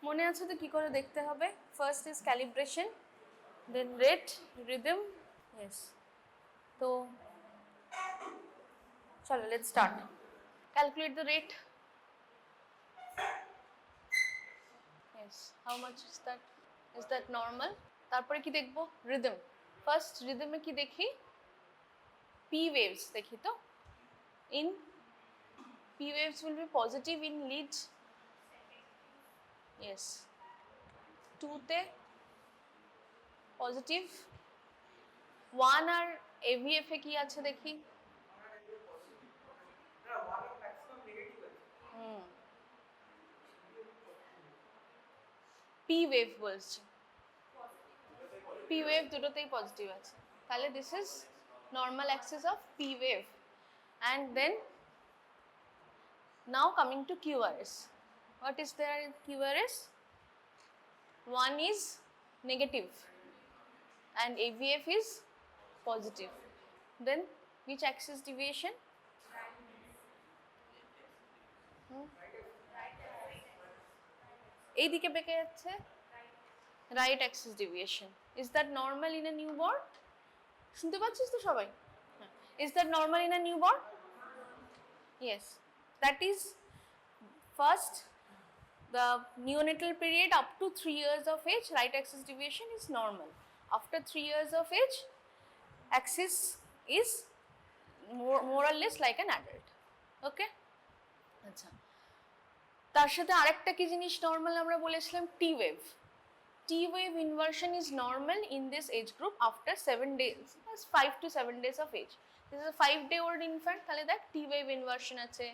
মনে আছে তো কি করে দেখতে হবে? First is calibration, then rate, rhythm. Yes, তো চলো let's start. Calculate the rate. Yes, how much is that? Is that normal? তারপরে কি দেখবো? রিদম। ফার্স্ট রিদমে কি দেখি? পি ওয়েভস দেখি তো। In P waves will be positive in lead. Yes. 2 তে পজিটিভ। 1 আর AVF এ কি আছে দেখি? P wave বলছি। P wave দুটোতেই পজিটিভ আছে। তাহলে this is normal axis of P wave. And then now coming to QRS. What is there in QRS? 1 is negative and AVF is positive. Then which axis deviation? এইদিকে বেঁকে যাচ্ছে, right Axis deviation. Is that normal in a newborn? শুনতে পাচ্ছিস তো সবাই? Is that normal in a newborn? Yes, that is first the neonatal period up to 3 years of age, right axis deviation is normal. After 3 years of age, axis is more or less like an adult. Okay? আচ্ছা, তার সাথে আরেকটা কি জিনিস normal আমরা বলেছিলাম? T wave. T wave inversion is normal in this age group after 7 days, 5 to 7 days of age. This is a 5-day old infant, তাহলে দেখ টি ওয়েভ ইনভার্সন আছে,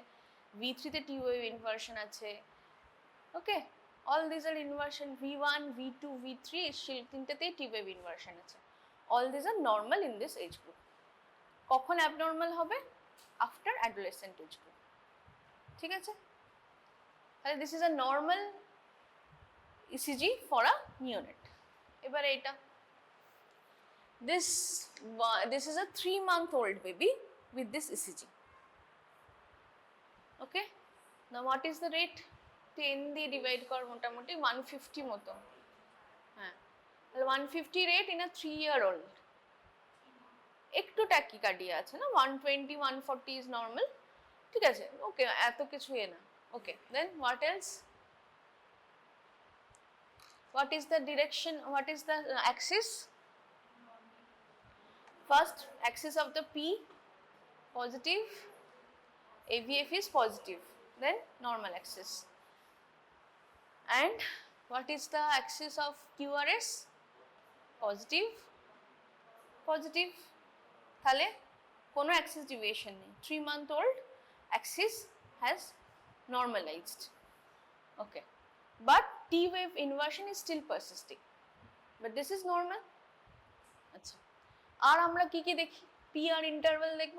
V3 তে টি ওয়েভ ইনভার্সন আছে। Okay, all this are inversion, V1, V2, V3 তিনটাতেই T wave inversion আছে। All this are normal in this age group. কখন abnormal হবে? After adolescent age group. ঠিক আছে, তাহলে this is a normal ECG for a neonate. এবারে এটা, this is a 3-month-old baby with this ECG. Okay, now what is the rate? 10 দিয়ে divide কর, মোটামুটি 150 মতো। হ্যাঁ, তাহলে 150 রেট ইন আ 3-year-old। একটু ট্যাকিকার্ডিয়া আছে না, 120, 140 ইজ নর্মাল। ঠিক আছে, ওকে, এত কিছু না। Okay, then what else? What is the direction? What is the axis? First axis of the P positive, AVF is positive, then normal axis. And what is the axis of QRS? Positive, positive. তাহলে কোনো axis deviation নেই। 3-month-old axis has normalized. Okay, but T wave inversion is still persisting, but this is normal. আচ্ছা, আর আমরা কি কি দেখি? PR interval দেখব।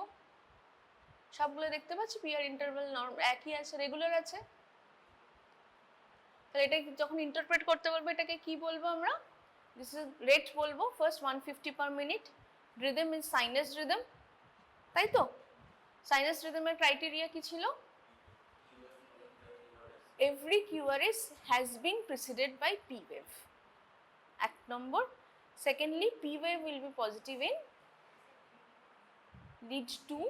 সবগুলো দেখতে পাচ্ছি PR ইন্টারভাল একই আছে, রেগুলার আছে। তাহলে এটা যখন ইন্টারপ্রেট করতে বলবো, এটাকে কি বলবো আমরা? দিস ইজ রেট বলবো। First 150 per minute। Rhythm is sinus rhythm, তাই তো? সাইনাস রিদমের ক্রাইটেরিয়া কি ছিল? Every QRS has been preceded by P wave. Act number. Secondly, P wave will be positive in lead 2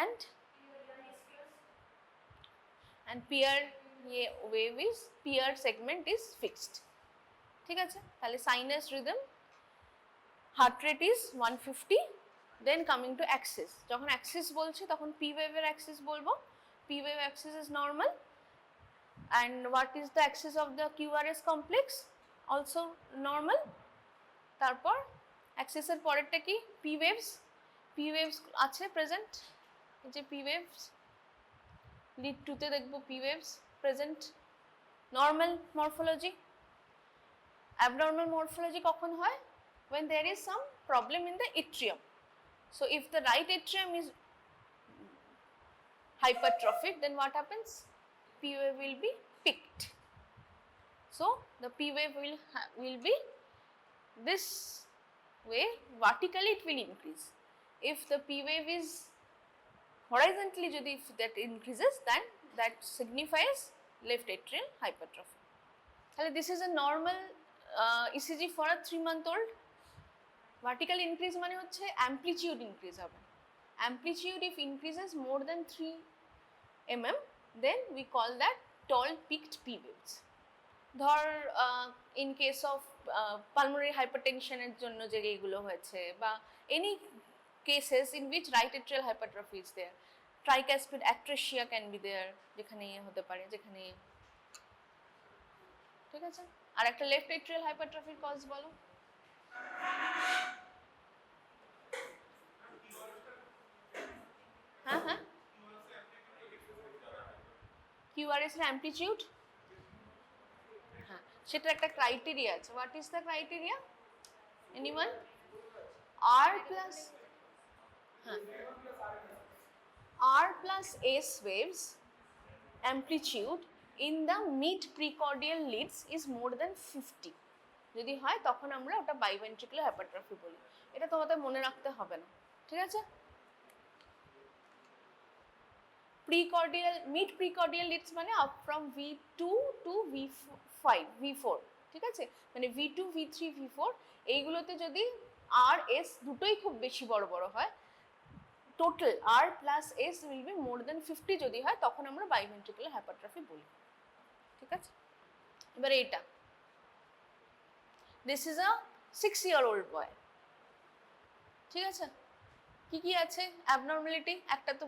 and PR wave is, PR segment is fixed. ঠিক আছে, তাহলে sinus rhythm, heart rate is 150। Then coming to axis, যখন axis বলছি তখন P ওয়েভের Axis বলবো। P wave axis is normal. And what is the axis of the QRS complex? Also normal. তারপর অ্যাক্সিসের পরেরটা কি? P waves. P waves আছে present, এই যে P waves। লিড 2 তে দেখবো P waves present. Normal morphology. Abnormal morphology কখন হয়? when there is some problem in the atrium. So if the right atrium is hypertrophic, then what happens? P wave will be picked. So the P wave will be this way, vertically it will increase. If the P wave is horizontally, if that increases, then that signifies left atrial hypertrophy. তাহলে this is a normal ECG for a 3-month-old. Vertical increase মানে হচ্ছে amplitude increase হবে. Amplitude if increases more than 3 mm, then we call that tall peaked P waves. ধর in case of pulmonary hypertension এর জন্য যে এইগুলো হয়েছে বা any cases in which right atrial hypertrophy is there, tricuspid atresia can be there, যেখানে হতে পারে, যেখানে, ঠিক আছে। আর একটা লেফট এট্রিয়াল হাইপারট্রফির কজ বলো। হ্যাঁ হ্যাঁ, কিউআরএস এর অ্যামপ্লিটিউড, হ্যাঁ সেটা একটা ক্রাইটেরিয়া আছে। What is the criteria? Anyone? R plus, হ্যাঁ, R plus S waves amplitude in the mid precordial leads is more than 50 যদি হয় তখন আমরা ওটা biventricular hypertrophy বলি। এটা তোমাদের মনে রাখতে হবে না, ঠিক আছে। precordial mid precordial leads মানে up from V2 to V5 V4, ঠিক আছে, মানে V2 V3 V4 এইগুলোতে যদি আর এস দুটোই খুব বেশি বড় বড় হয়, total R plus S will be more than 50 যদি হয় তখন আমরা biventricular hypertrophy বলি, ঠিক আছে। এবারে এটা, দিস ইজ আ 6-year-old বয়, ঠিক আছে। কি কি আছে অ্যাবনর্মালিটি? একটা তো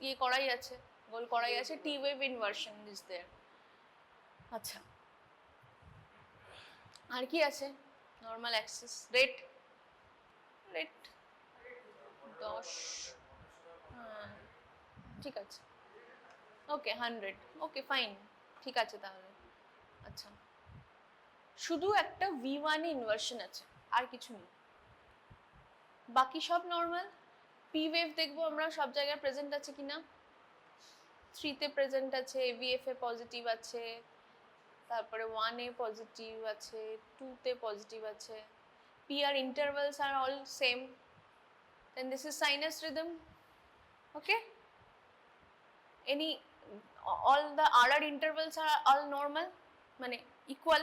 ইয়ে করাই আছে, গোল করাই আছে, T wave inversion is there. আচ্ছা, আর কি আছে? নর্মাল অ্যাক্সিস, রেট 10, হ্যাঁ ঠিক আছে, ওকে 100, ওকে ফাইন, ঠিক আছে তাহলে। আচ্ছা, শুধু একটা V1 ইনভার্সন আছে, আর কিছু নেই, বাকি সব নর্মাল। পি ওয়েভ দেখবো আমরা সব জায়গায় প্রেজেন্ট আছে কিনা। 3 তে প্রেজেন্ট আছে, AVF এ পজিটিভ আছে, তারপরে 1 এ পজিটিভ আছে, 2 তে পজিটিভ আছে, PR intervals are all same, then this is sinus rhythm, okay, any all the RR intervals are all normal, মানে equal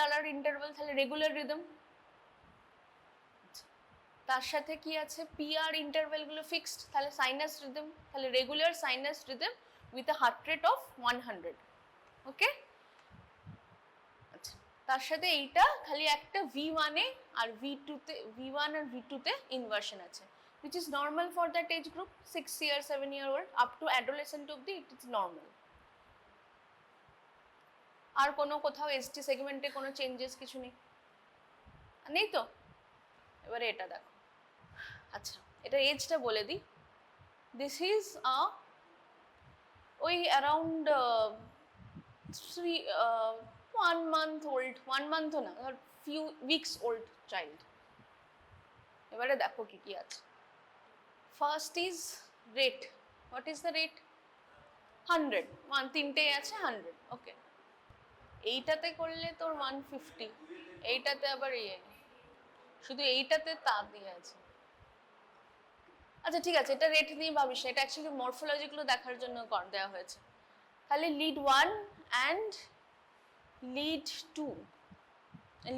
RR interval, তাহলে রেগুলার রিদম। তার সাথে কি আছে? PR ইন্টারভ্যাল গুলো ফিক্সড, তাহলে সাইনাস রিদম, তাহলে regular sinus rhythm with a heart rate of 100, ওকে। আচ্ছা, তার সাথে এইটা খালি একটা V1 এ আর V2 তে, V1 আর V2 তে ইনভার্সন আছে, which is normal for that age group, 6 year 7-year-old up to adolescent অবধি it is normal। আর কোনো কোথাও ST সেগমেন্টে কোনো চেঞ্জেস কিছু নেই, নেই তো। এবারে এটা দেখো, আচ্ছা এটা এজটা বলে দিই, দিস ইজ ওই অ্যারাউন্ড 1 month old, 1 month না, ধর few weeks old child। এবারে দেখো কি কি আছে। First is rate, what is the rate? 100, 3টেই আছে 100, ওকে। এইটাতে করলে তোর 150, এইটাতে আবার ইয়ে, শুধু এইটাতে তা দিয়ে আছে। আচ্ছা ঠিক আছে, এটা রেট নিয়ে ভাবিস না, এটা অ্যাকচুয়ালি মরফোলজিগুলো দেখার জন্য দেওয়া হয়েছে। তাহলে lead 1 and lead 2,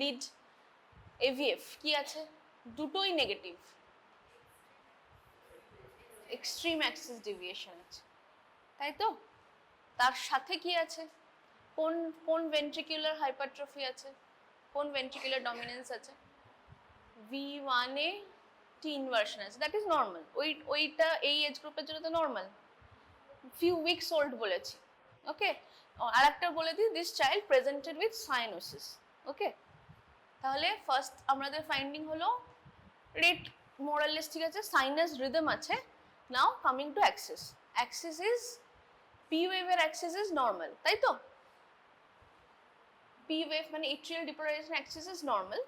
lead AVF কি আছে? দুটোই নেগেটিভ, এক্সট্রিম অ্যাক্সিস ডেভিয়েশন আছে, তাই তো। তার সাথে কি আছে? কোন ভেন্ট্রিকুলার হাইপারট্রফি আছে, কোন ভেন্ট্রিকুলার ডমিনেন্স আছে? V1 এ টি ইনভার্সন আছে, দ্যাট ইজ নর্মাল। ওইটা এই এজ গ্রুপের জন্য তো নর্মাল, ফিউ উইকস ওল্ড বলেছি, ওকে। আর একটা বলে দিই, this child presented with cyanosis, ওকে। তাহলে ফার্স্ট আমাদের ফাইন্ডিং হলো রেট মোরালেস ঠিক আছে, সাইনাস রিদম আছে। নাও coming to Axis, Axis is P ওয়েভের অ্যাক্সিস ইজ নর্মাল, তাই তো। পি ওয়েভ মানে atrial depolarisation Axis is normal,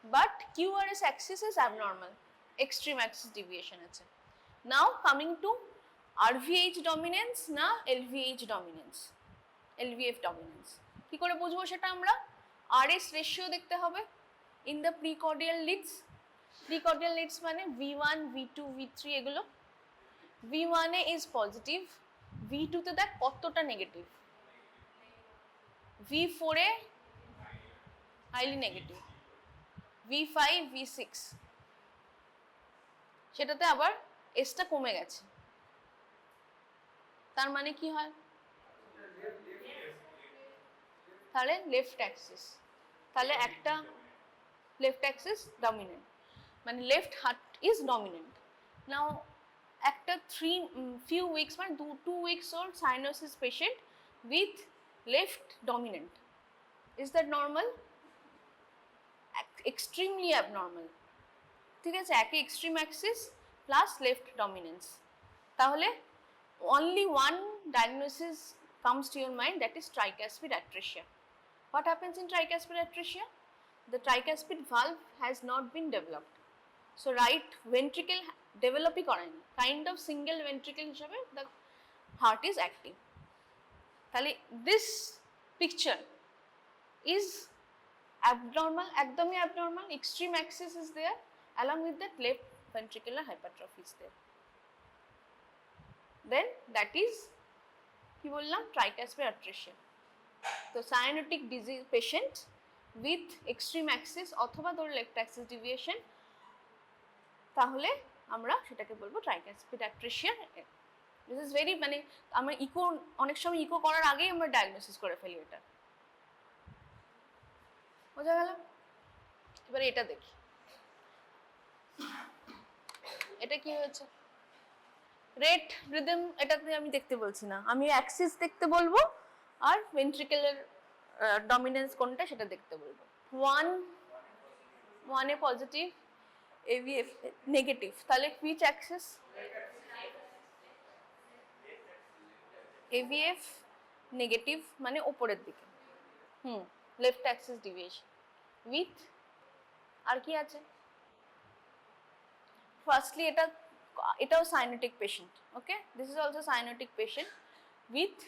but QRS axis is abnormal, extreme axis deviation আছে। Now coming to RVH dominance না LVH dominance, LVF dominance কি করে বুঝবো সেটা আমরা? RS রেশিও দেখতে হবে in the precordial leads। precordial leads মানে V1 V2 V3 এগুলো। V1 A is positive, V2 তে দেখ কতটা negative, V4 a highly negative, V5 V6 সেটাতে আবার এসটা কমে গেছে। তার মানে কি হয়, তাহলে লেফট অ্যাক্সিস, তাহলে একটা লেফট অ্যাক্সিস ডমিনেন্ট, মানে লেফট হার্ট ইজ ডমিনেন্ট। নাও একটা few weeks মানে 2 weeks old cyanosis patient with left dominant, is that normal? Extremely abnormal, ঠিক আছে, একই extreme axis plus left dominance. তাহলে only one diagnosis comes to your mind, that is tricuspid atresia. What happens in tricuspid atresia? The tricuspid valve has not been developed, so right ventricle developই করেনি, kind of single ventricle হিসাবে the heart is acting. তাহলে this picture is abnormal, একদমই abnormal, extreme axis is there, along with that left ventricular hypertrophy is there, then that is কি বললাম, tricuspid atresia. তো cyanotic disease patient with extreme axis অথবা ধর left axis deviation, তাহলে আমরা সেটাকে বলবো tricuspid atresia. This is very, মানে আমরা ইকো অনেক সময় ইকো করার আগেই আমরা ডায়াগনোসিস করে ফেলি, এটা বোঝা গেল। এবার এটা দেখি, এটা কি হয়েছে, রেট রিদম, এটাতে আমি দেখতে বলছি না, আমি অ্যাক্সিস দেখতে বলবো আর ভেন্ট্রিকেলের ডমিনেন্স কোনটা সেটা দেখতে বলবো। 1 এ পজিটিভ, AVF নেগেটিভ, তাহলে হুইচ অ্যাক্সিস, AVF নেগেটিভ মানে উপরের দিকে, লেফট অ্যাক্সিস ডিভিয়েশন উইথ, আর কি আছে, ফার্স্টলি এটাও cyanotic patient, okay, this is also cyanotic patient with,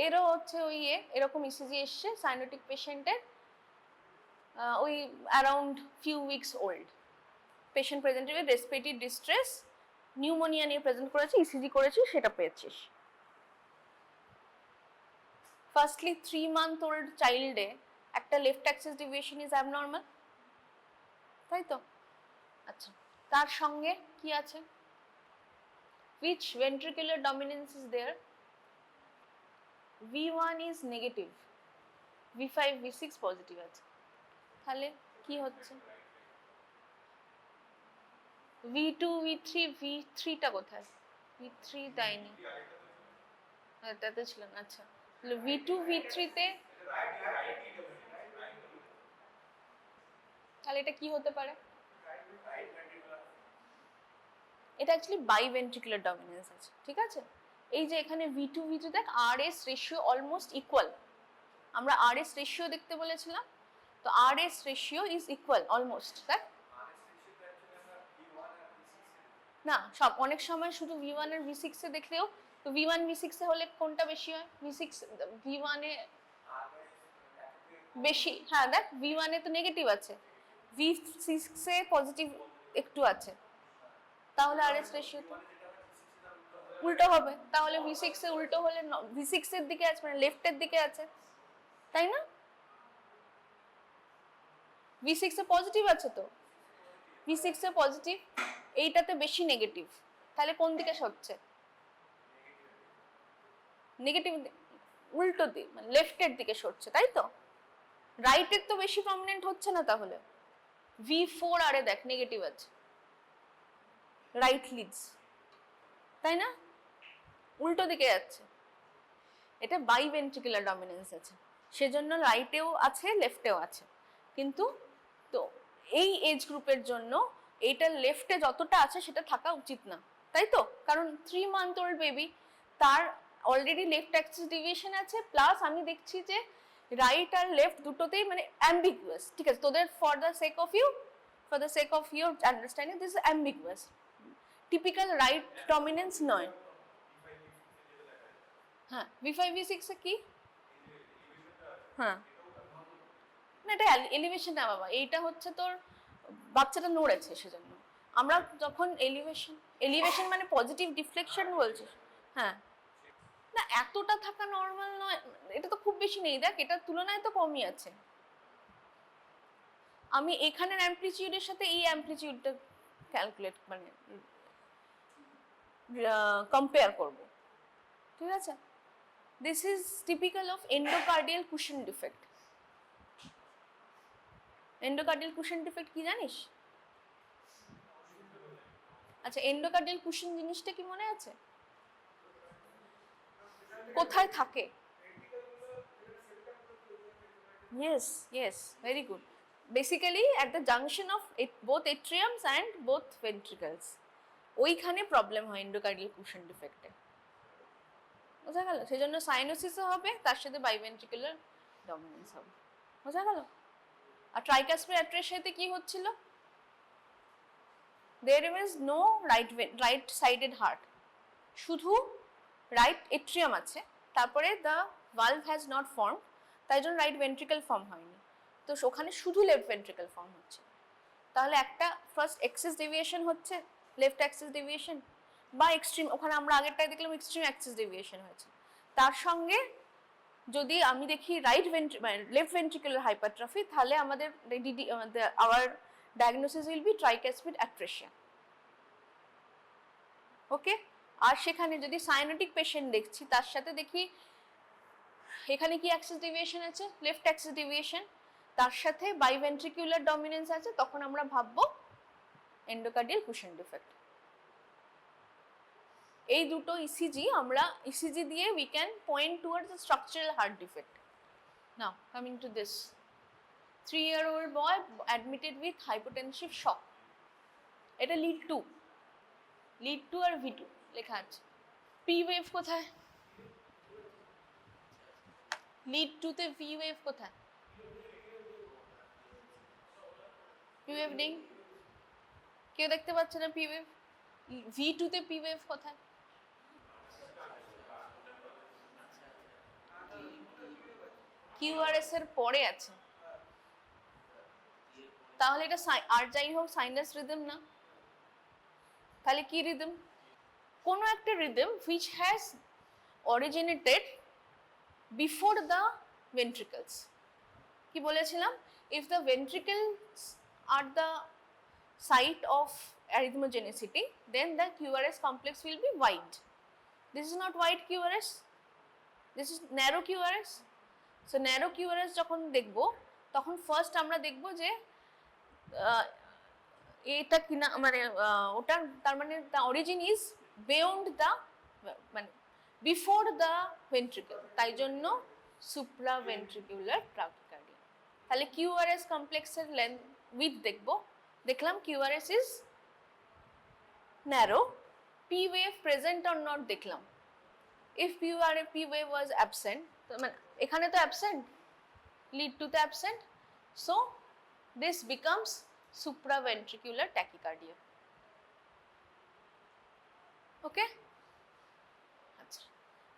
এরও হচ্ছে ওই এরকম ইসিজি এসছে সাইনোটিক পেশেন্টের, ওই around few weeks old patient presented with respiratory distress, pneumonia নিয়ে প্রেজেন্ট করেছি, ইসিজি করেছি, সেটা পেয়েছিস। ফার্স্টলি 3 month old চাইল্ডে একটা left Axis deviation is abnormal, তাই তো? আচ্ছা, তার সঙ্গে কি আছে, which ventricular dominance is there? V1 is negative, V5 V6 positive আছে, তাহলে কি হচ্ছে, V2 V3 V3 টা কোথায়, V3 দেয়নি, এটাতে ছিল না, আচ্ছা V2 V3 তে, তাহলে এটা কি হতে পারে, এটা অ্যাকচুয়ালি বাইভেন্ট্রিকুলার ডমিনেন্স আছে, ঠিক আছে। এই যে এখানে V2 V2 দেখ RS রেশিও অলমোস্ট ইকুয়াল, আমরা RS রেশিও দেখতে বলেছিলাম, তো RS ratio is equal almost, দেখ না, সব অনেক সময় শুধু V1 আর V6 এ দেখলেও, তো V1 V6 এ হলে কোনটা বেশি হয়, V1 এ বেশি, হ্যাঁ দেখ V1 এ তো নেগেটিভ আছে, V6 এ পজিটিভ একটু আছে, তাহলে RS রেশিও উল্টো হবে, তাহলে V6 এ উল্টো হলে V6 এর দিকে আছে, মানে লেফটের দিকে আছে, তাই না? V6 এ পজিটিভ আছে, তো V6 এ পজিটিভ, এইটাতে বেশি নেগেটিভ, তাহলে কোন দিকে সরছে, নেগেটিভ উল্টো দিকে, মানে লেফটের দিকে সরছে, তাই তো? রাইটের তো বেশি প্রমিনেন্ট হচ্ছে না, তাহলে V4 আরে দেখ নেগেটিভ আছে, রাইট লিডস, তাই না? উল্টো দিকে যাচ্ছে, এটা বাইভেন্ট্রিকুলার ডমিনেন্স আছে, সেজন্য রাইটেও আছে লেফটেও আছে, কিন্তু তো এই এজ গ্রুপের জন্য এইটা লেফটে যতটা আছে সেটা থাকা উচিত না, তাই তো? কারণ 3 month old বেবি, তার অলরেডি লেফট অ্যাক্সিস ডিভিয়েশন আছে, প্লাস আমি দেখছি যে রাইট আর লেফট দুটোতেই মানে অ্যাম্বিগুয়াস, ঠিক আছে, তোদের for the sake of your understanding this is ambiguous, typical right dominance নয়। হ্যাঁ, V5 V6 এ কি, হ্যাঁ না এটা এলিভেশন না বাবা, এইটা হচ্ছে তোর বাচ্চাটা নড়েছে, সেজন্য আমরা যখন এলিভেশন মানে পজিটিভ ডিফ্লেকশন বলছিস, হ্যাঁ না এতটা থাকা নর্মাল নয়, এটা তো খুব বেশি নেই, দেখ এটার তুলনায় তো কমই আছে। আমি এখানের অ্যামপ্লিটিউডের সাথে এই অ্যামপ্লিটিউডটা ক্যালকুলেট মানে কম্পেয়ার করব, ঠিক আছে? This is typical of endocardial cushion defect. Endocardial cushion defect কি জানিস? আচ্ছা, এন্ডোকার্ডিয়াল কুশন জিনিসটা কি মনে আছে? কোথায় থাকে? Yes, yes, very good. Basically at the junction of both atriums and both ventricles, ওইখানে প্রবলেম হয় এন্ডোকার্ডিয়াল কুশন ডিফেক্টে, বোঝা গেল? সেই জন্য সাইনোসিসও হবে, তার সাথে বাইভেন্ট্রিকুলার ডমিনেন্স হবে, বোঝা গেল? আর ট্রাইকাসপিড অ্যাট্রেসিয়াতে কি হচ্ছিল? there is no right sided heart, শুধু রাইট এট্রিয়াম আছে, তারপরে the valve has not form, তাই জন্য রাইট ভেন্ট্রিকল ফর্ম হয়নি, তো ওখানে শুধু লেফট ভেন্ট্রিকল ফর্ম হচ্ছে। তাহলে একটা ফার্স্ট এক্সিস ডেভিয়েশন হচ্ছে, লেফট অ্যাক্সিস ডেভিয়েশন, বা এক্সট্রিম, ওখানে আমরা আগেরটাই দেখলাম এক্সট্রিম অ্যাক্সিস ডেভিয়েশন হয়েছে। তার সঙ্গে যদি আমি দেখি লেফট ভেন্ট্রিকুলার হাইপারট্রফি, তাহলে আমাদের our diagnosis will be tricuspid atresia. Okay, আর সেখানে যদি সাইনোটিক পেশেন্ট দেখছি, তার সাথে দেখি এখানে কি অ্যাক্সিস ডেভিয়েশন আছে, লেফট অ্যাক্সিস ডেভিয়েশন, তার সাথে বাইভেন্ট্রিকুলার ডমিনেন্স আছে, তখন আমরা ভাববো এন্ডোকার্ডিয়াল কুশন ডিফেক্ট। এই দুটো ইসিজি আমরা ইসিজি দিয়ে we can point towards the structural heart defect. Now coming to this 3-year-old boy admitted with hypotensive shock, এটা লিড 2 আর V2 লেখা আছে। পি ওয়েভ কোথায়? লিড 2 তে ভি ওয়েভ কোথায়? পি ওয়েভ নেই, কেউ দেখতে পাচ্ছে না পি ওয়েভ। V2 তে পি ওয়েভ কোথায়? কিউআরএস এর পরে আছে, তাহলে এটা আর যাই হোক সাইনাস রিদম না, তাহলে কি রিদম? কোনো একটা rhythm which has originated before the ventricles। কি বলেছিলাম? if the ventricles are the site of arrhythmogenicity, then the QRS complex will be wide. This is not wide QRS, this is narrow QRS. So narrow QRS যখন দেখব, তখন first আমরা দেখব যে এটা কিনা মানে ওটার, তার মানে the origin is beyond the মানে বিফোর দ্য ভেন্ট্রিকল, তাই জন্য সুপ্রাভেন্ট্রিকুলার ট্রাকিকার্ডিয়া। তাহলে কিউআরএস কমপ্লেক্সের লেন্থ উইথ দেখলাম QRS is narrow, P wave present or not দেখলাম। If P wave was absent, মানে এখানে তো অ্যাবসেন্ট, লিড 2 তে absent, so this becomes supraventricular tachycardia. Okay?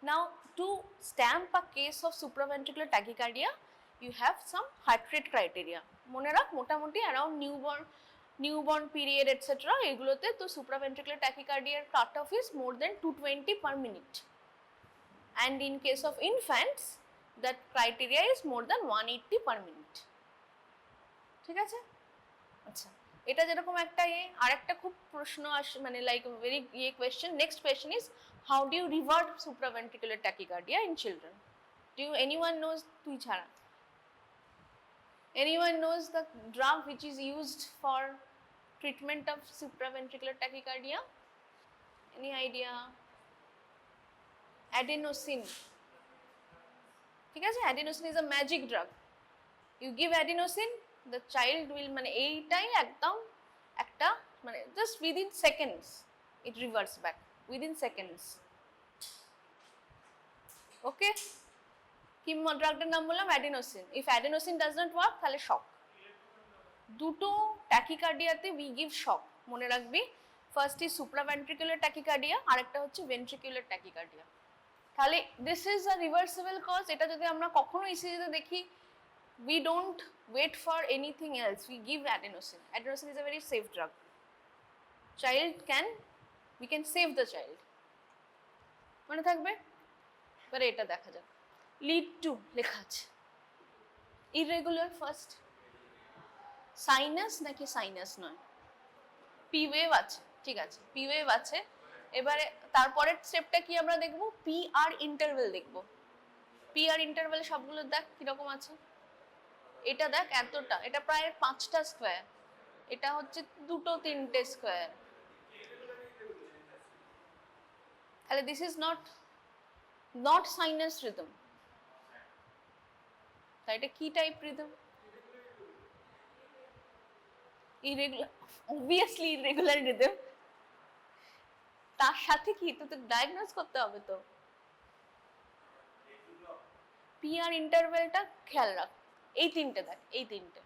Now to stamp a case of supraventricular tachycardia, you have some heart rate criteria. মনে রাখ, মোটামুটি around newborn period etc. এগুলোতে তো supraventricular tachycardia cut off is more than 220 per minute, and in case of infants that criteria is more than 180 per minute. ঠিক আছে? আচ্ছা, এটা যেরকম একটা আর একটা খুব প্রশ্ন আসে, মানে like very question. Next question is how do you revert supraventricular tachycardia in children? Do you anyone knows, তুই ছাড়া anyone knows the drug which is used for treatment of supraventricular tachycardia? Any idea? Adenosine. ঠিক আছে, adenosine is a magic drug. You give adenosine, the child will মানে এইটাই একদম একটা মানে just within seconds it reverts back, within seconds. Okay, কি ড্রাগটার নাম বললাম? Adenosine. if adenosine does not work, তাহলে শক। দুটো ট্যাকিকার্ডিয়াতে we give shock, মনে রাখবি। ফার্স্ট ইজ সুপ্রাভেন্ট্রিকুলার ট্যাকিকার্ডিয়া, আরেকটা হচ্ছে ভেন্ট্রিকুলার ট্যাকিকার্ডিয়া। তাহলে this is a reversible cause. এটা যদি আমরা কখনো ইসিজিতে দেখি, we don't wait for anything else, we give adenosine. Adenosine is a very safe drug. We can save the child. মনে থাকবে? এবারে এটা দেখা যাক। লিড টু লেখা আছে, ইররেগুলার ফার্স্ট, সাইনাস নাকি সাইনাস নয়, পি ওয়েভ আছে, ঠিক আছে পি ওয়েভ আছে। এবারে তারপরের স্টেপটা কি আমরা দেখব, পি আর ইন্টারভেল দেখব। পি আর ইন্টারভেল সবগুলো দেখ কিরকম আছে, এটা দেখ এতটা, এটা প্রায় 5টা স্কোয়ার, এটা হচ্ছে 2-3টে স্কোয়ার, তাহলে this is not sinus rhythm, তাই এটা কি type rhythm, irregular, obviously irregular rhythm. তার সাথে কি তো ডায়াগনোজ করতে হবে, তো পি আর ইন্টারভেলটা খেয়াল রাখ, এই তিনটে দেখ, এই তিনটে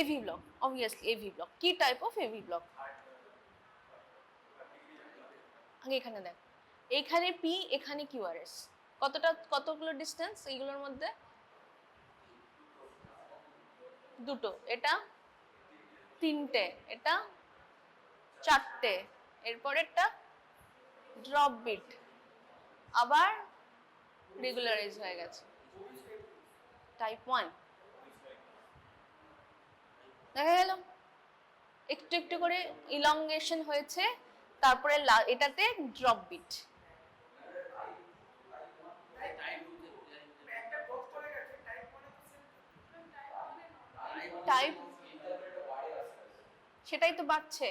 AV block, obviously AV block. কি টাইপ অফ এভি ব্লক, আগে এখানে দেখ, এখানে পি এখানে কিউআরএস, কতগুলো ডিস্টেন্স এইগুলোর মধ্যে, দুটো, এটা 3টে, এটা 4টে, এরপরেরটা ড্রপ বিট, আবার রেগুলারাইজ হয়ে গেছে, টাইপ 1 দেখা গেল, একটু একটু করে ইলংগেশন হয়েছে, তারপরে এটাতে ড্রপ বিট। টাইপ সেটাই তো বাড়ছে,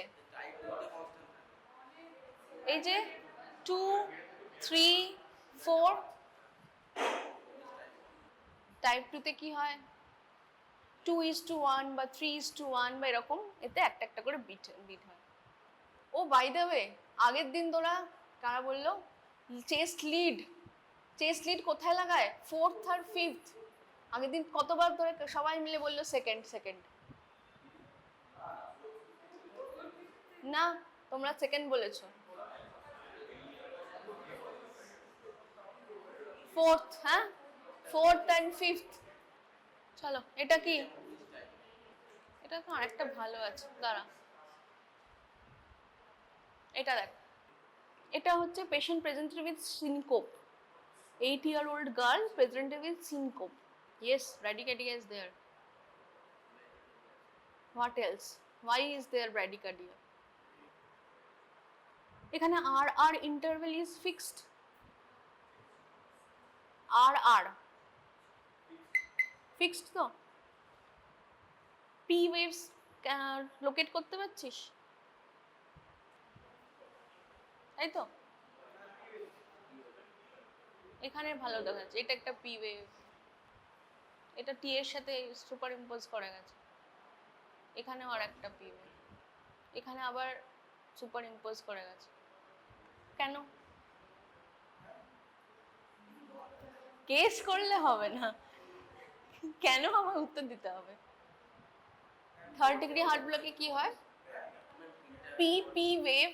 এই যে 2, 3, 4, টাইপ 2 তে কি হয়, 2:1 বা 3:1 বা এরকম, এতে একটা একটা করে বিট হয়। ও বাই দ্য ওয়ে, আগের দিন তোরা কারা বললো চেস্ট লিড কোথায় লাগায়, 4th আর 5th, আগের দিন কতবার ধরে সবাই মিলে বললো সেকেন্ড, না তোমরা সেকেন্ড বলেছো, 4th, হ্যাঁ 4th and 5th। চলো এটা কি, এটা তো আরেকটা ভালো আছে, দাঁড়া এটা দেখ, এটা হচ্ছে patient presented with syncope, 8-year-old girl presented with syncope. Yes, bradycardia is there. What else? Why is there bradycardia? এখানে R interval is fixed. R fixed তো, P waves locate করতে পারছিস, তাই তো, এখানে ভালো দেখা যাচ্ছে, এটা একটা পি ওয়েভ, এটা টি এর সাথে সুপার ইম্পোজ করা গেছে, এখানেও আর একটা পি ওয়েভ, এখানে আবার সুপার ইম্পোজ করা গেছে, কেন, কেস করলে হবে না, কেন আমার উত্তর দিতে হবে। 3rd degree হার্ট ব্লকে কি হয়, P wave,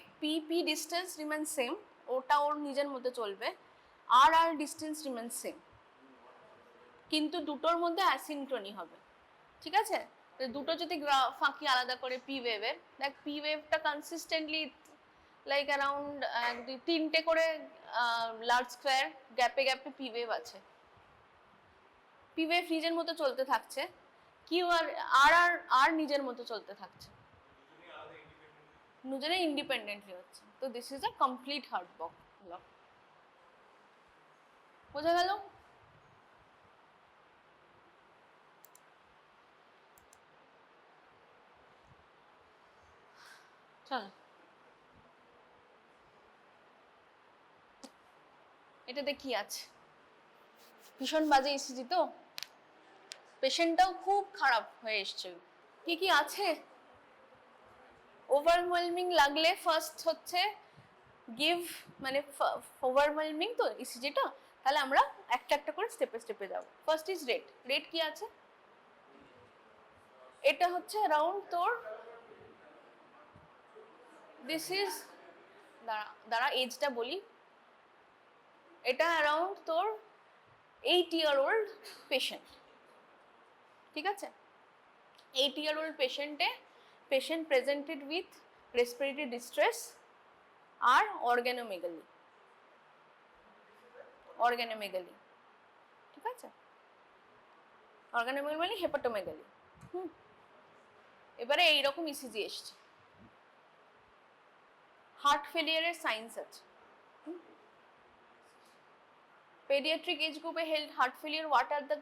P distance remain same, ওটা ওর নিজের মধ্যে চলবে, আর ডিস্টেন্স রিমেন সেম, কিন্তু দুটোর মধ্যে অ্যাসিনক্রনি হবে, ঠিক আছে। দুটো যদি ফাঁকি আলাদা করে পি ওয়েভের, দেখ পি ওয়েভটা কনসিস্টেন্টলি লাইক অ্যারাউন্ড 2-3টে করে লার্জ স্কোয়ার গ্যাপে পি ওয়েভ আছে, পি ওয়েভ নিজের মতো চলতে থাকছে, কিউ আর নিজের মতো চলতে থাকছে, দুজনে ইন্ডিপেন্ডেন্টলি হচ্ছে, তো this is a complete heart block, বোঝা গেল। চল এটাতে কি আছে, ভীষণ বাজে ইসিজি তো, পেশেন্টটাও খুব খারাপ হয়ে এসছে, কি আছে, ওভারওয়েলমিং লাগলে ফার্স্ট হচ্ছে গিভ, মানে ওভারওয়েলমিং তো ইসিজিটা, তাহলে আমরা একটা একটা করে স্টেপে যাব। ফার্স্ট ইজ রেট কি আছে, এটা হচ্ছে অ্যারাউন্ড তোর, দিস ইজ, দাঁড়া এজটা বলি, এটা অ্যারাউন্ড তোর 8-year-old পেশেন্ট, ঠিক আছে, 8-year-old patient presented with respiratory distress আর অর্গানোমেগালি, অর্গানোমেগালি, ঠিক আছে? অর্গানোমেগালি মানে হেপাটোমেগালি। এবারে এইরকম ইসিজি এসছে, হার্ট ফেলিয়ারের সাইন্স আছে। Pediatric age group held heart failure. What are the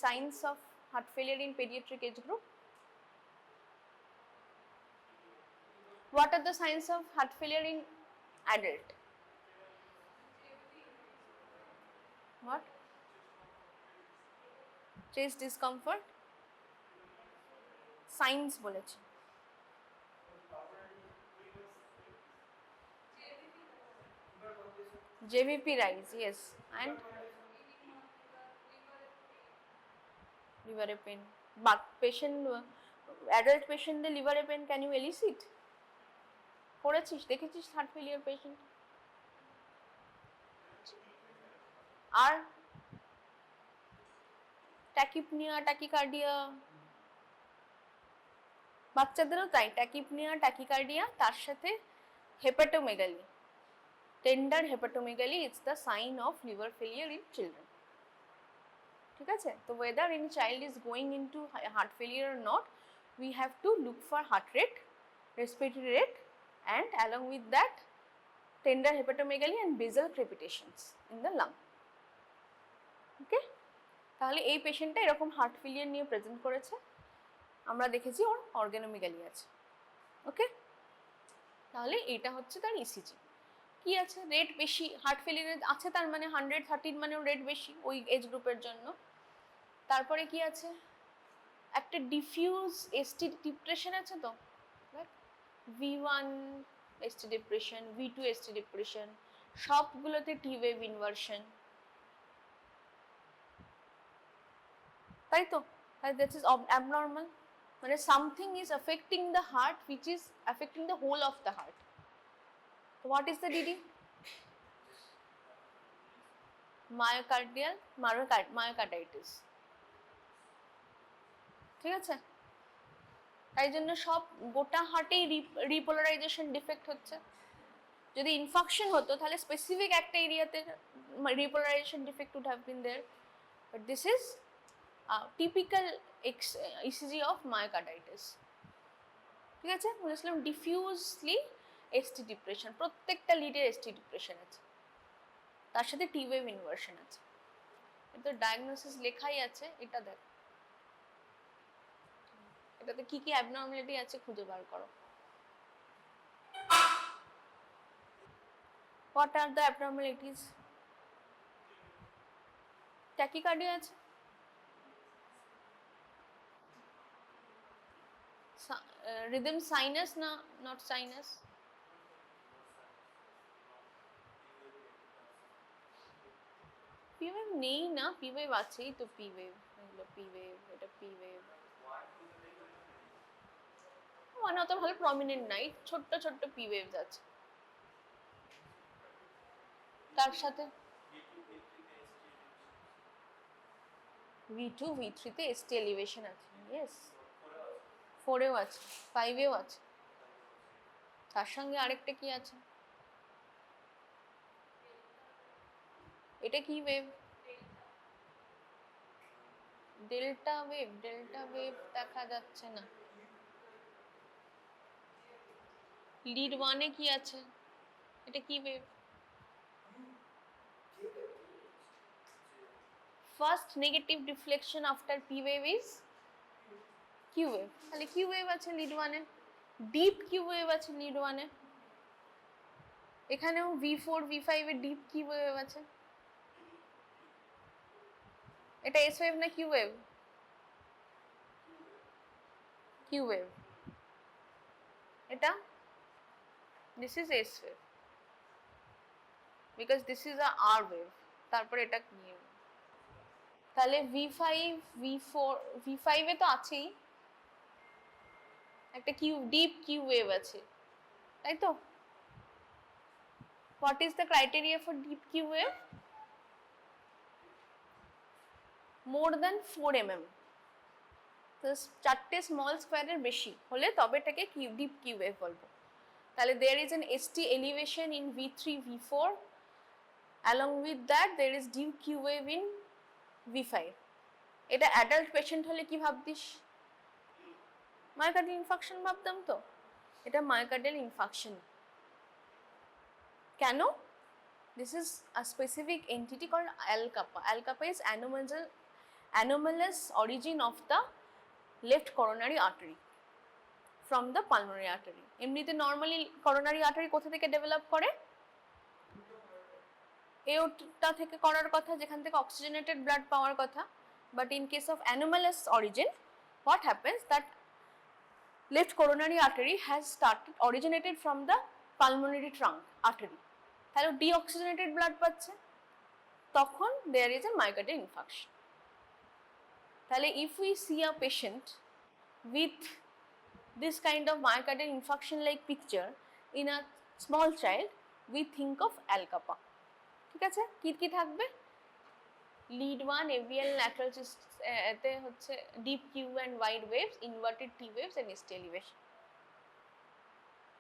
signs of heart failure in pediatric age group? What are the signs of heart failure in adult? What? Chest discomfort. Signs বলেছে। JVP rise, yes, and liver pain. But patient, adult patient the liver pain can you elicit? করেছিস, দেখেছিস heart failure patient? আর tachypnoea, tachycardia, বাচ্চাদেরও তাই, tachypnoea, tachycardia, তার সাথে hepatomegaly, tender hepatomegaly is the sign of liver failure in children, ঠিক আছে? তো whether any child is going into heart failure or not, we have to look for heart rate, respiratory rate, and along with that tender hepatomegaly and basal crepitations in the lung. ওকে, তাহলে এই পেশেন্টটা এরকম heart failure নিয়ে present করেছে, আমরা দেখেছি ওর অর্গানোমেগালি আছে। ওকে, তাহলে এটা হচ্ছে তার ইসিজি। কি আছে? রেট বেশি, হার্ট ফেলিয়ার আছে, তার মানে 113 মানে রেট বেশি ওই এজ গ্রুপের জন্য। তারপরে কি আছে? একটা ডিফিউজ এসটি ডিপ্রেশন আছে, তো V1 ST depression, V2 ST depression, সবগুলোতে টি ওয়েভ ইনভার্সন, তাই তো? দ্যাট ইজ অ্যাবনর্মাল, মানে something is affecting the heart which is affecting the whole of the heart. What is the DD? Myocarditis, ঠিক আছে? তাই জন্য সব গোটা হার্টেই রিপোলারাইজেশন ডিফেক্ট হচ্ছে। যদি ইনফাকশন হতো তাহলে স্পেসিফিক একটা এরিয়াতে repolarisation defect would have been there, but this is typical ECG of myocarditis, ঠিক আছে? বলেছিলাম ডিফিউজলি এসটি ডিপ্রেশন, প্রত্যেকটা লিডের এসটি ডিপ্রেশন আছে, তার সাথে টি ওয়েভ ইনভার্সন আছে। কিন্তু ডায়াগনোসিস লেখাই আছে, এটা দেখ, এটাতে কি কি অ্যাবনর্মালিটি আছে খুঁজে বার করো। What are the abnormalities? Tachycardia আছে, rhythm sinus না, not sinus, P wave নেই না, P wave আছেই তো, P wave, এগুলো P wave, এটা P wave, মানে অত ভালো প্রমিনেন্ট নাই, ছোট্ট ছোট্ট P waves আছে। তার সাথে V2 V3 তে ST এলিভেশন আছে, ইয়েস, 4 এও আছে, 5 এও আছে। তার সঙ্গে আরেকটা কি আছে? এটা কি wave? Delta wave, delta wave দেখা যাচ্ছে না। লিড 1 এ কি আছে? এটা কি wave? First negative deflection after P wave is Q wave, তাহলে Q wave আছে লিড 1 এ, ডিপ Q wave আছে লিড 1 এ, এখানেও V4 V5 a deep Q wave আছে। এটা S wave না Q wave? Q wave, এটা this is S wave because this is a R wave, তারপর এটা কি? তাহলে V5 V4 V5 এ তো আছেই একটা ডিপ Q wave আছে, তাই তো? What is the criteria for deep Q wave? More than 4 mm, তো চারটে স্মল স্কোয়ারের বেশি হলে তবে এটাকে ডিপ Q wave বলবো। তাহলে there is an ST elevation in V3 V4 along with that there is deep Q wave in V5. এটা অ্যাডাল্ট পেশেন্ট হলে কি ভাবতিস? মায়োকার্ডিয়াল ইনফাকশন ভাবতাম তো, এটা মায়োকার্ডিয়াল ইনফাকশন। কেন? This is a specific entity called L kappa. L kappa is anomalous origin of the left coronary artery from the pulmonary artery. এমনিতে normally coronary artery কোথা থেকে develop করে? এওটা থেকে করার কথা, যেখান থেকে অক্সিজেনেটেড ব্লাড পাওয়ার কথা। But in case of anomalous origin, what happens that left coronary artery has originated from the pulmonary trunk artery. তাহলে deoxygenated blood পাচ্ছে, তখন there is a myocardial infarction. তাহলে if we see a patient with this kind of myocardial infarction like picture in a small child, we think of L kappa. ঠিক আছে, কি কি থাকবে? lead 1 AVL lateral এতে হচ্ছে deep Q and wide waves, inverted T waves and ST elevation।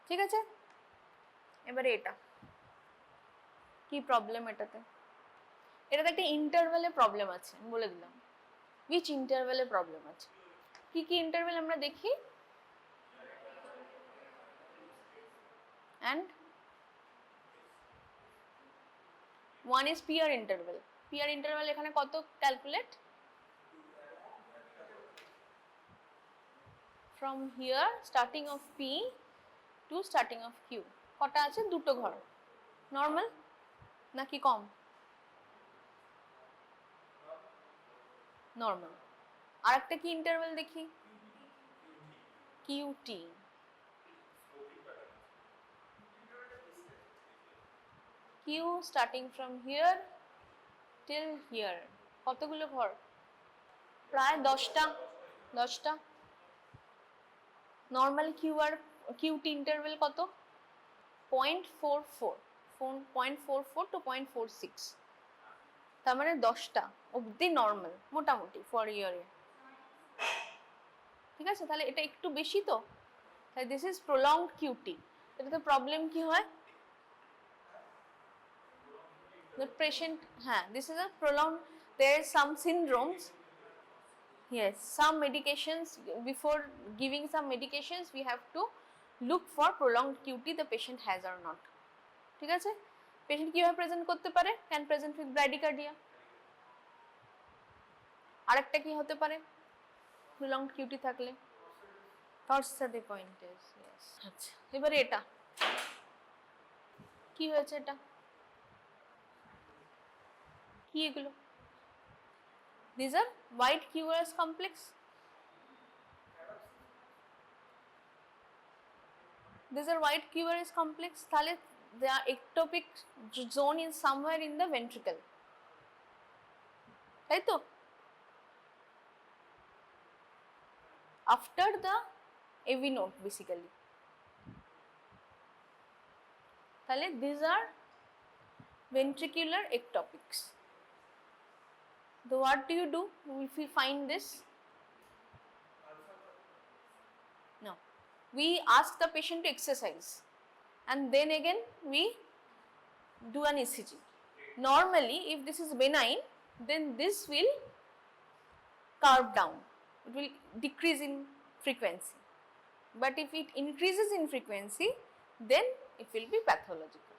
ঠিক আছে, এবারে এটা কি প্রবলেম? এটাতে একটা ইন্টারভ্যালে প্রবলেম আছে, আমি বলে দিলাম which ইন্টারভ্যালে প্রবলেম আছে। কি কি ইন্টারভ্যাল আমরা দেখি? and one is PR interval. PR interval এখানে কত calculate? from here starting of P to starting of Q কটা আছে? দুটো ঘর। নর্মাল নাকি কম? নর্মাল। আর একটা কি ইন্টারভ্যাল দেখি? QT। Q starting from here till here কতগুলো ঘর? প্রায় 10টা। Normal Q R cutie interval কত? 0.44 to 0.46, তার মানে 10টা অবধি নর্মাল মোটামুটি ফর ইয়ারে। ঠিক আছে, তাহলে এটা একটু বেশি তো, তাই দিস ইজ প্রলংড কিউটি। এটাতে প্রবলেম কি হয়? the patient, this is a prolonged, there is some syndromes, yes, some medications, before giving some medications we have to look for prolonged QT the patient has or not. ঠিক আছে, patient কিভাবে present করতে পারে? Can present with bradycardia. আরেকটা কি হতে পারে prolonged QT থাকলে? টর্সাতে পয়েন্টেস, यस। আচ্ছা, এবারে এটা কি হয়েছে? এটা কি? এগুলো these are white QRS complex, these are white QRS complex, তাহলে the ectopic zone is somewhere in the ventricle, তাই তো? after the AV node basically, তাহলে these are ventricular ectopics. So what do you do if we find this? No, we ask the patient to exercise and then again we do an ECG. Normally if this is benign then this will curve down, it will decrease in frequency, but if it increases in frequency then it will be pathological.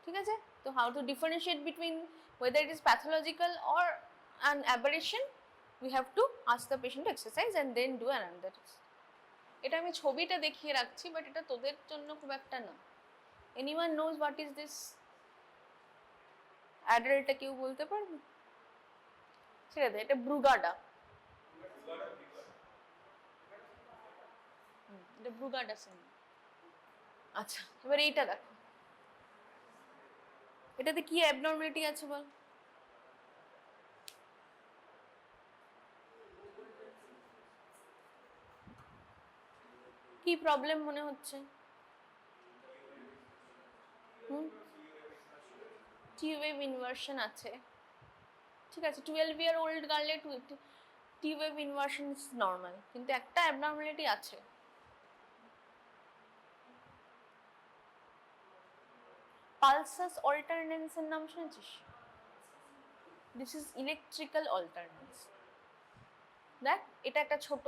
ঠিক আছে, তো how to differentiate between whether it is pathological or an aberration? We have to ask the patient to exercise and then do another test. এটা আমি ছবিটা দেখিয়ে রাখছি, but এটা তোদের জন্য খুব একটা না। anyone knows what is this adder? এটা কেউ বলতে পারবে? ছেড়ে দে, এটা ব্রুগাডা। এটা ব্রুগাডা সিন। আচ্ছা, এবার এইটা দেখো, এটাতে কি অ্যাবনর্মালিটি আছে বল? কি প্রবলেম মনে হচ্ছে? টি ওয়েভ ইনভার্সন আছে। ঠিক আছে, 12 year old গার্লে T wave inversion is normal, কিন্তু একটা অ্যাবনর্মালিটি আছে। পালসাস অল্টারনেন্স এর নাম শুনেছিস? This is electrical alternans. দেখ, এটা একটা ছোট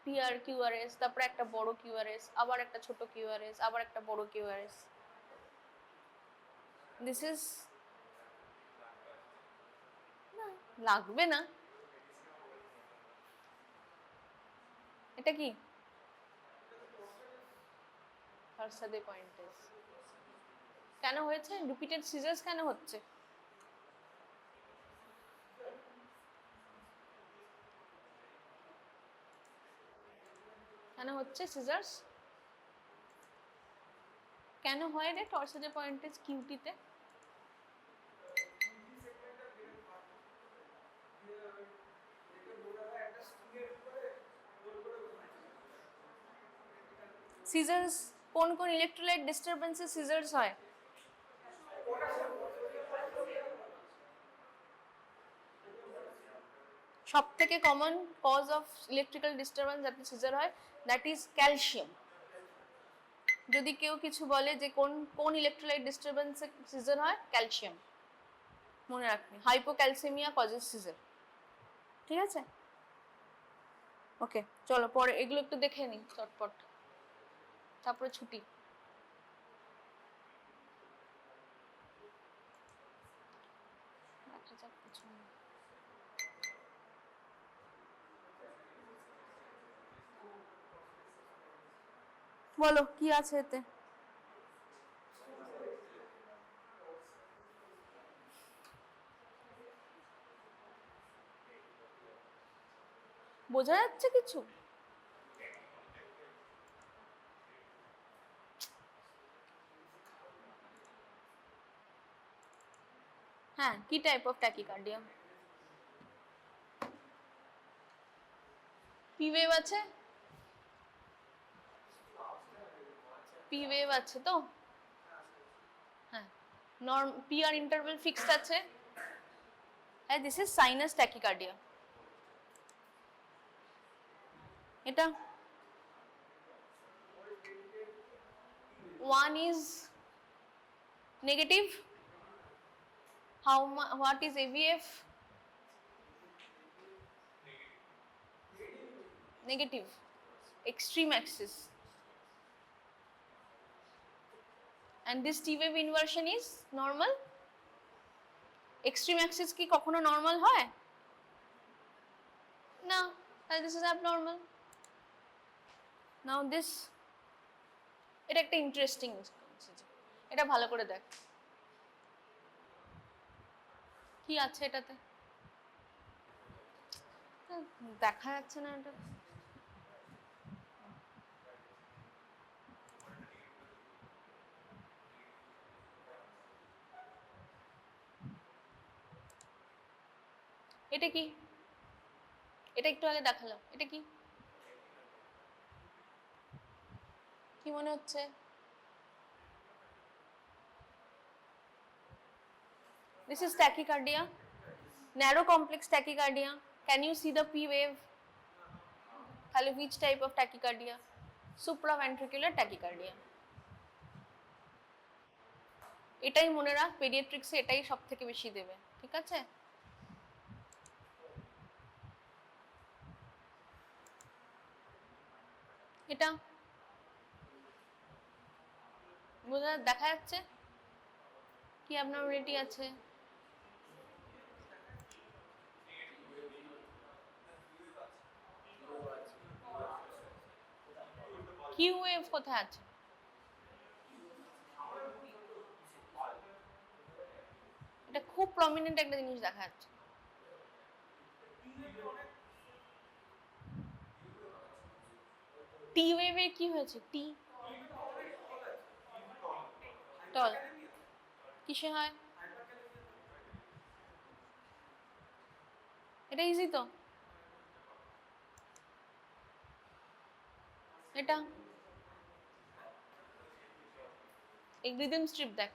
পিআর কিউআরএস, তারপরে একটা বড় কিউআরএস, আবার একটা ছোট কিউআরএস, আবার একটা বড় কিউআরএস। দিস ইজ না, লাগবে না। এটা কি? ফারসাদে পয়েন্টেস। কেন হয়েছে? রিপিটেড সিজার্স কেন হচ্ছে? কেন হচ্ছে সিজার্স? কেন হয় রে টর্সাদে পয়েন্টেস কিউটিতে? সিজার্স কোন কোন ইলেকট্রোলাইট ডিস্টারবেন্সে সিজার্স হয়? সব থেকে common cause of electrical disturbance যাতে সিজার হয়, দ্যাট ইজ ক্যালসিয়াম। যদি কেউ কিছু বলে যে কোন কোন ইলেকট্রোলাইট ডিস্টারবেন্সে সিজার হয়, ক্যালসিয়াম মনে রাখবি। Hypocalcaemia causes seizure. ঠিক আছে, ওকে চলো পরে এগুলো একটু দেখে নিই চটপট, তারপরে ছুটি। বলো কি আছে এতে? বোঝা যাচ্ছে কিছু? হ্যাঁ, কি type of tachycardia? P wave আছে? পি ওয়েভ আছে তো? হ্যাঁ, নর্ম পিআর ইন্টারভ্যাল ফিক্সড আছে। হ্যাঁ, দিস ইজ সাইনাস ট্যাকিকার্ডিয়া। এটা one is negative. What is AVF? Negative. Extreme axis. And this T wave inversion is normal. Extreme axis কি কখনো normal হয়? না, this is abnormal. Now this, এটা একটা interesting, এটা ভালো করে দেখ কি আছে এটাতে। দেখা যাচ্ছে না এটা। এটা কি? এটা একটু আগে দেখালাম, এটা কি? কি মনে হচ্ছে? This is tachycardia, narrow complex tachycardia. Can you see the P wave? তাহলে which type of tachycardia? Supraventricular tachycardia. এটাই মনে রাখ, পেডিয়াট্রিক্সে এটাই সব থেকে বেশি দেবে, ঠিক আছে? এটা বোঝা দেখা যাচ্ছে কি অ্যাবনর্মালিটি আছে? কিউ ওয়েভ কোথায় আছে? এটা খুব প্রমিনেন্ট একটা জিনিস দেখা যাচ্ছে। টি ওয়েভে কি হয়েছে? টি টল কিসে হয়? এটা ইজি তো। এটা এই রিদম স্ট্রিপ দেখ,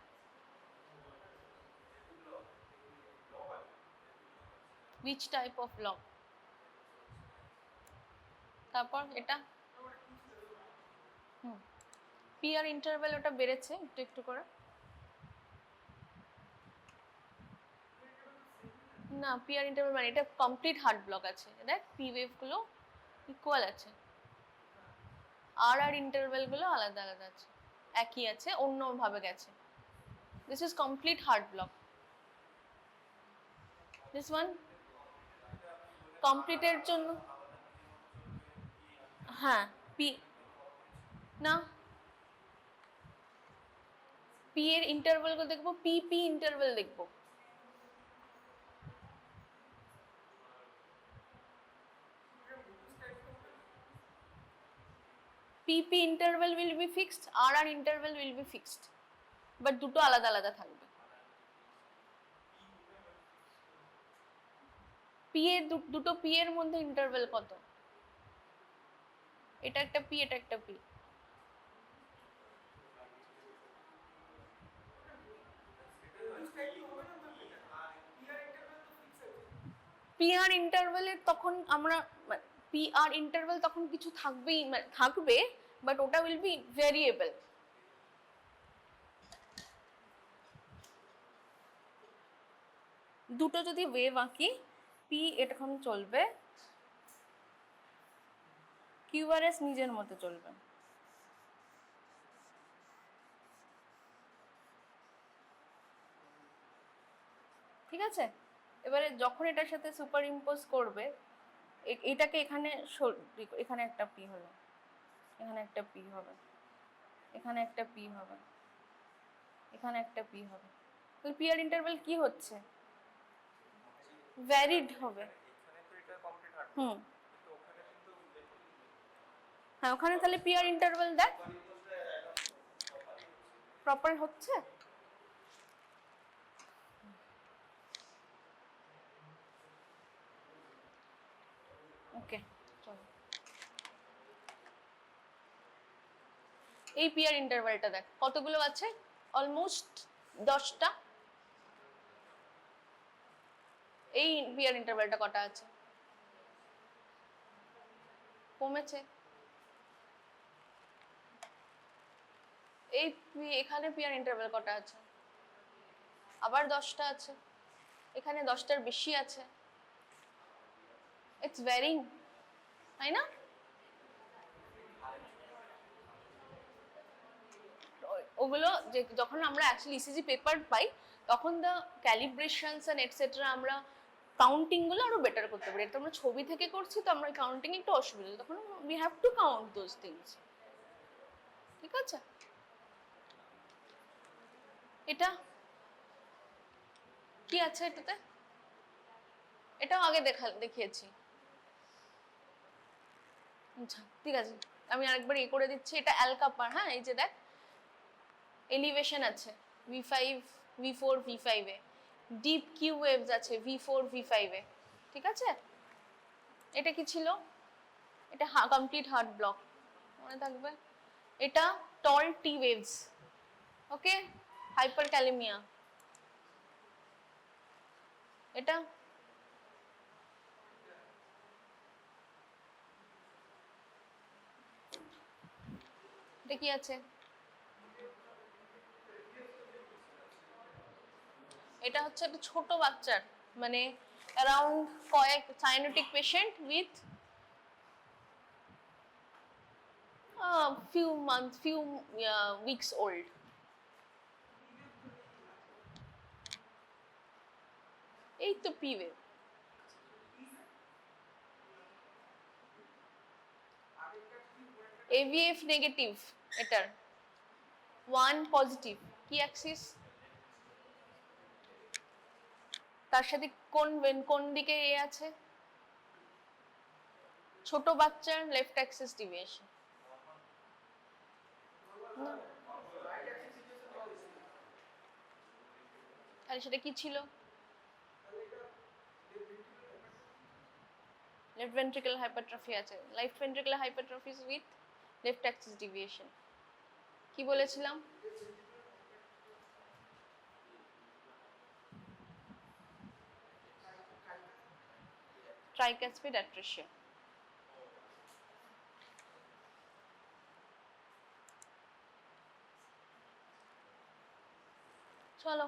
which type of lock? তারপর এটা পিআর ইন্টারভ্যাল ওটা বেড়েছে একটু একটু করে। না পি আর ইন্টারভেল মানে এটা কমপ্লিট হার্ট ব্লক আছে, দেখ পি ওয়েভ গুলো ইকুয়াল আছে, আর আর ইন্টারভেল গুলো আলাদা আলাদা আছে, একই আছে অন্যভাবে গেছে। This is complete heart block. This one কমপ্লিটের জন্য হ্যাঁ পি না পি এর ইন্টারভেল গুলো দেখবো, পি পি ইন্টারভেল দেখবো। PP interval will be fixed, RR interval will be fixed, but দুটো আলাদা আলাদা থাকবে। P এর দুটো P এর মধ্যে ইন্টারভেল কত? এটা একটা P, এটা একটা P। PR ইন্টারভেলে তখন আমরা PR ইন্টারভেল তখন কিছু থাকবেই, থাকবে, বাট ওটা উইল বি ভেরিয়েবল। দুটো যদি ওয়েভ আঁকি, পি এরকম চলবে, কিউআরএস নিজের মতো চলবে। ঠিক আছে, এবারে যখন এটার সাথে সুপার ইম্পোজ করবে, এটাকে এখানে এখানে একটা পি হলো, এখানে একটা পি হবে, এখানে একটা পি হবে, এখানে একটা পি হবে, তাহলে পি আর ইন্টারভেল কি হচ্ছে? ভ্যারিড হবে। হ্যাঁ ওখানে তাহলে পি আর ইন্টারভেল দেখ প্রপার হচ্ছে। ওকে চলো, এই পি আর ইন্টারভেলটা দেখ কতগুলো আছে, অলমোস্ট 10টা। এই পি আর ইন্টারভেলটা কটা আছে? কমেছে। এই এখানে পি আর ইন্টারভেল কটা আছে? আবার 10টা আছে। এখানে 10টার বেশি আছে। ইটস ভ্যারিং, তাই না? ওগুলো যে যখন আমরা অ্যাকচুয়ালি ইসিজি পেপার পাই, তখন দ্য ক্যালিব্রেশনস এন্ড এটসেট্রা আমরা কাউন্টিং গুলো আরো বেটার করতে পারি। এটা আমরা ছবি থেকে করছি তো আমরা কাউন্টিং একটু অসুবিধা, তখন we have to count those things. ঠিক আছে, এটা কি আছে এটাতে? এটাও আগে দেখিয়েছি। আচ্ছা ঠিক আছে, আমি আরেকবার করে দিচ্ছি। এটা অ্যালকাপার, হ্যাঁ এই যে দেখ এলিভেশন আছে V5 V4 V5 এ, ডিপ কিউ ওয়েভস আছে V4 V5 এ। ঠিক আছে, এটা কি ছিল? এটা কমপ্লিট হার্ট ব্লক, মনে থাকবে। এটা টল টি ওয়েভস, ওকে, হাইপারক্যালেমিয়া। এটা এটা কি আছে? এটা হচ্ছে একটা ছোট বাচ্চার, মানে অ্যারাউন্ড কয়েক cyanotic patient with few months, few weeks old. এই তো পি ওয়েভ। AVF নেগেটিভ, এটার 1 পজিটিভ। কি অ্যাক্সিস? তার সাথে কোন দিকে এ আছে? ছোট বাচ্চার লেফট অ্যাক্সিস ডিভিয়েশন। তাহলে সেটা কি ছিল? লেফট ভেন্ট্রিকুলার হাইপারট্রফি আছে, left ventricular hypertrophy with left Axis deviation. কি বলেছিলাম? Tricuspid atresia. চলো